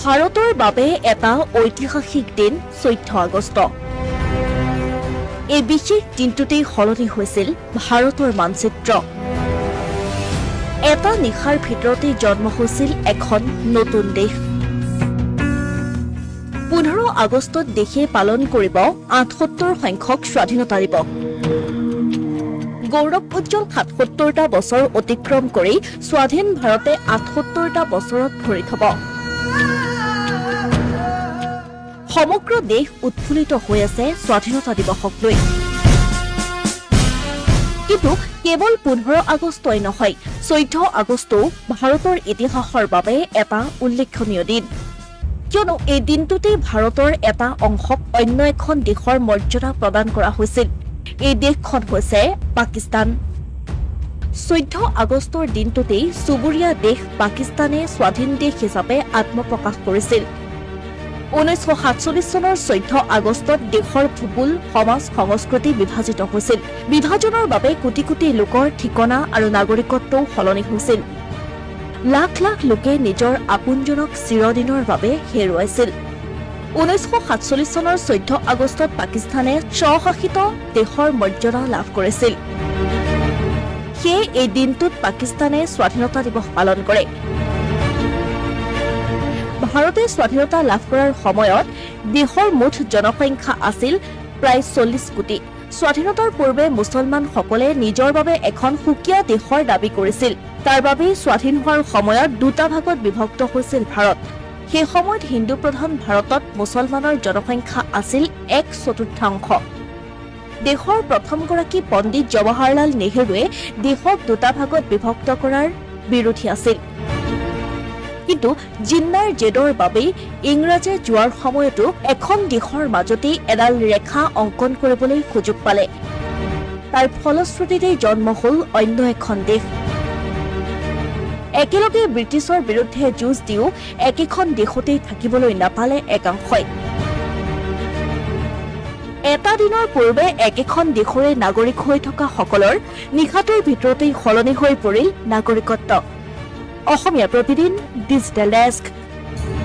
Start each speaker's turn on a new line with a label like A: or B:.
A: ভাৰতৰ বাবে এটা ঐতিহাসিক দিন 14 আগষ্ট। এই বিশেষ দিনটোতেই সলনি হৈছিল ভাৰতৰ মানচিত্ৰ। এটা নিশাৰ ভিতৰতে জন্ম হৈছিল এখন নতুন দেশ। 15 আগষ্টত দেশে পালন কৰিব 78 সংখ্যক স্বাধীনতা দিৱস। গৌৰৱ উজ্জ্বল 77টা বছৰ অতিক্ৰম কৰি স্বাধীন ভাৰতে 78টা বছৰত ভৰি থব। সমগ্ৰ দেশ উৎফুল্লিত হৈ আছে স্বাধীনতা দিৱসক লৈ। কিন্তু কেৱল 15 আগষ্টই নহয়, 14 আগষ্টও ভাৰতৰ ইতিহাসৰ বাবে এটা উল্লেখনীয় দিন। কিয়নো এই দিনটোতে ভাৰতৰ এটা অংশক অন্য এখন দেশৰ মৰ্যাদা প্ৰদান কৰা হৈছিল। এই দেশখন হৈছে পাকিস্তান। 14 আগষ্টৰ দিনটোতেই চুবুৰীয়া দেশ পাকিস্তানে স্বাধীন দেশ হিচাপে আত্মপ্ৰকাশ কৰিছিল। 1947 চনৰ 14 আগষ্টত দেশৰ ভূগোল, সমাজ, সংস্কৃতি বিভাজিত হৈছিল। বিভাজনৰ বাবে কোটি কোটি লোকৰ ঠিকনা আৰু নাগৰিকত্বও সলনি হৈছিল। লাখ লাখ লোকে নিজৰ আপোনজনক চিৰদিনৰ বাবে হেৰুৱাইছিল। 1947 চনৰ 14 আগষ্টত পাকিস্তানে স্বশাসিত দেশৰ মৰ্যাদা লাভ কৰিছিল। সেয়ে এই দিনটোত পাকিস্তানে স্বাধীনতা দিৱস পালন কৰে। ভাৰতে স্বাধীনতা লাভ কৰাৰ সময়ত দেশৰ মুঠ জনসংখ্যা আছিল প্ৰায় 40 কোটি। স্বাধীনতাৰ পূৰ্বে মুছলমানসকলে নিজৰ বাবে এখন সুকীয়া দেশৰ দাবী কৰিছিল। তাৰ বাবে স্বাধীন হোৱাৰ সময়ত দুটা ভাগত বিভক্ত হৈছিল ভাৰত। সেই সময়ত হিন্দু প্ৰধান ভাৰতত মুছলমানৰ জনসংখ্যা আছিল 1/4। দেশৰ প্ৰথমগৰাকী পণ্ডিত জৱাহৰলাল নেহৰুৱে দেশক দুটা ভাগত বিভক্ত কৰাৰ বিৰোধী আছিল। কিন্তু জিন্নাৰ জেদৰ বাবেই ইংৰাজে যোৱাৰ সময়তো এখন দেশৰ মাজতেই এডাল ৰেখা অংকন কৰিবলৈ সুযোগ পালে। তাৰ ফলশ্ৰুতিতেই জন্ম হ'ল অন্য এখন দেশ। একেলগে ব্ৰিটিছৰ বিৰুদ্ধে যুঁজ দিও একেখন দেশতেই থাকিবলৈ নাপালে একাংশই। এটা দিনৰ পূৰ্বে একেখন দেশৰে নাগৰিক হৈ থকা সকলৰ নিশাটোৰ ভিতৰতেই সলনি হৈ পৰিল নাগৰিকত্ব। Asomiya Pratidin digital desk.